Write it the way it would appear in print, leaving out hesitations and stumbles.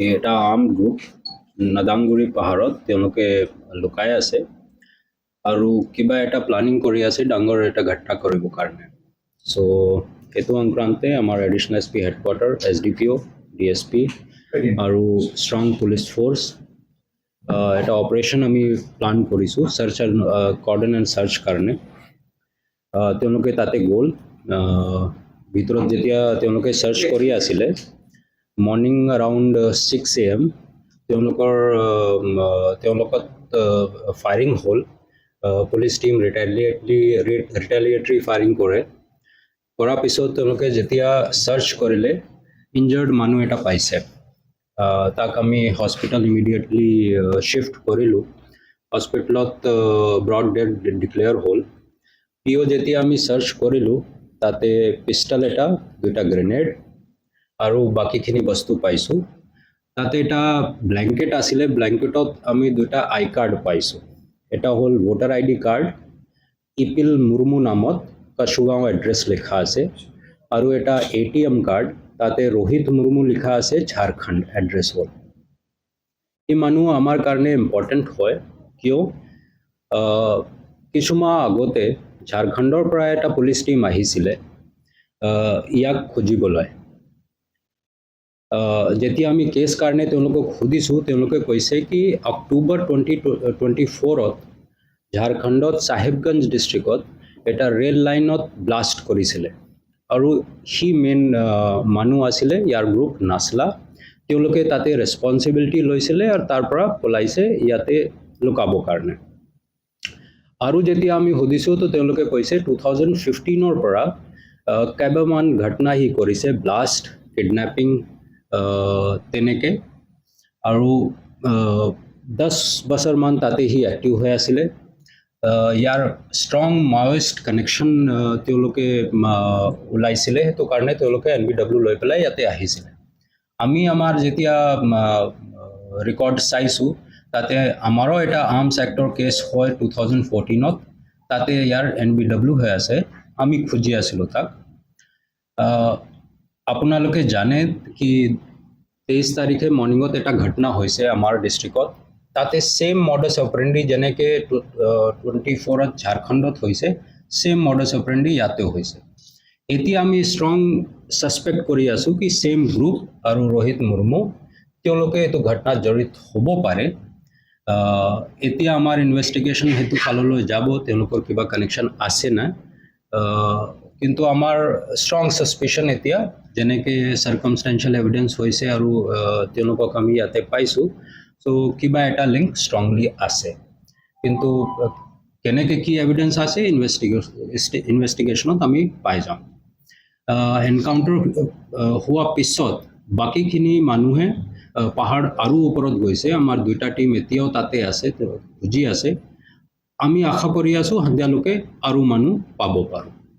এটা arm group নাদাংগুৰি পাহাৰত তেওঁলোকে লুকাই আছে আৰু কিবা এটা প্লানিং কৰি আছে ডাঙৰ এটা ঘটনা কৰিবৰ কাৰণে। সো এইটো সংক্ৰান্তে আমাৰ additional S P headquarter SDPO DSP আৰু ষ্ট্ৰং পুলিচ ফ'ৰ্চ এটা অপাৰেশ্যন আমি প্লান কৰিছোঁ search and cordon and search কাৰণে। তেওঁলোকে তাতে গ'ল, ভিতৰত যেতিয়া তেওঁলোকে সাৰ্চ কৰি আছিলে মৰ্নিং around 6 AM তেওঁলোকত ফায়াৰিং হ'ল। পুলিচ টিম ৰিটেলিয়েটৰী ফায়াৰিং কৰাৰ পিছত তেওঁলোকে যেতিয়া সাৰ্চ কৰিলে ইনজাৰ্ড মানুহ এটা পাইছে। তাক আমি হস্পিটেল ইমিডিয়েটলি শিফ্ট কৰিলোঁ। হস্পিটেলত ব্ৰড ডেড ডিক্লেয়াৰ হ'ল। পিও যেতিয়া আমি সাৰ্চ কৰিলোঁ তাতে পিষ্টল এটা, দুটা গ্ৰেনেড আৰু বাকীখিনি বস্তু পাইছোঁ। তাতে এটা ব্লেংকেট আছিলে, ব্লেংকেটত আমি দুটা আই কাৰ্ড পাইছোঁ। এটা হ'ল ভোটাৰ ID কাৰ্ড, ইপিল মুৰ্মু নামত কাছুগাঁও এড্ৰেছ লিখা আছে, আৰু এটা ATM কাৰ্ড, তাতে ৰোহিত মুৰ্মু লিখা আছে, ঝাৰখণ্ড এড্ৰেছ হ'ল। এই মানুহ আমাৰ কাৰণে ইম্পৰ্টেণ্ট হয়, কিয় কিছুমাহ আগতে ঝাৰখণ্ডৰ পৰা এটা পুলিচ টিম আহিছিলে ইয়াক খুজিবলৈ। যেতিয়া আমি কেছ কাৰণে তেওঁলোকক সুধিছোঁ, তেওঁলোকে কৈছে কি অক্টোবৰ 2024ত ঝাৰখণ্ডত চাহেবগঞ্জ ডিষ্ট্ৰিক্টত এটা ৰেল লাইনত ব্লাষ্ট কৰিছিলে, আৰু সি মেইন মানুহ আছিলে, ইয়াৰ গ্ৰুপ নাছলা। তেওঁলোকে তাতে ৰেছপনচিবিলিটি লৈছিলে আৰু তাৰ পৰা পলাইছে ইয়াতে লুকাবৰ কাৰণে। আৰু যেতিয়া আমি সুধিছোঁ তো তেওঁলোকে কৈছে 2015ৰ পৰা কেইবামান ঘটনা সি কৰিছে, ব্লাষ্ট, কিডনেপিং, তেনেকে, আৰু 10 বছৰমান তাতে সি এক্টিভ হৈ আছিলে। ইয়াৰ ষ্ট্ৰং মাওইষ্ট কানেকশ্যন তেওঁলোকে ওলাইছিলে, সেইটো কাৰণে তেওঁলোকে NBW লৈ পেলাই ইয়াতে আহিছিলে। আমি আমাৰ যেতিয়া ৰেকৰ্ড চাইছোঁ তাতে আমাৰো এটা আৰ্মছ এক্টৰ কেছ হয় 2014ত, তাতে ইয়াৰ NBW হৈ আছে, আমি খুজি আছিলোঁ তাক। আপোনালোকে জানে কি 23 তাৰিখে মৰ্নিঙত এটা ঘটনা হৈছে আমাৰ ডিষ্ট্ৰিক্টত, তাতে সেম মডাছ অপাৰেণ্ডি যেনেকে 24ত ঝাৰখণ্ডত হৈছে, সেম মডাছ অপাৰেণ্ডি ইয়াতে হৈছে। এতিয়া আমি ষ্ট্ৰং ছাছপেক্ট কৰি আছোঁ কি সেম গ্ৰুপ আৰু ৰোহিত মুৰ্মু তেওঁলোকে এইটো ঘটনাত জড়িত হ'ব পাৰে। এতিয়া আমাৰ ইনভেষ্টিগেশ্যন সেইটো ফাললৈ যাব, তেওঁলোকৰ কিবা কানেকশ্যন আছে না, কিন্তু আমাৰ ষ্ট্ৰং ছাছপিশ্যন এতিয়া যেনেকে চাৰ্কামষ্টেঞ্চিয়েল এভিডেন্স হৈছে আৰু তেওঁলোকক আমি ইয়াতে পাইছোঁ, চ' কিবা এটা লিংক ষ্ট্ৰংলি আছে, কিন্তু কেনেকে কি এভিডেন্স আছে ইনভেষ্টিগেশ্যনত আমি পাই যাম। এনকাউণ্টাৰ হোৱা পিছত বাকীখিনি মানুহে পাহাৰ আৰু ওপৰত গৈছে, আমাৰ দুটা টিম এতিয়াও তাতে আছে, খুজি আছে। আমি আশা কৰি আছোঁ সন্ধিয়ালৈকে আৰু মানুহ পাব পাৰোঁ।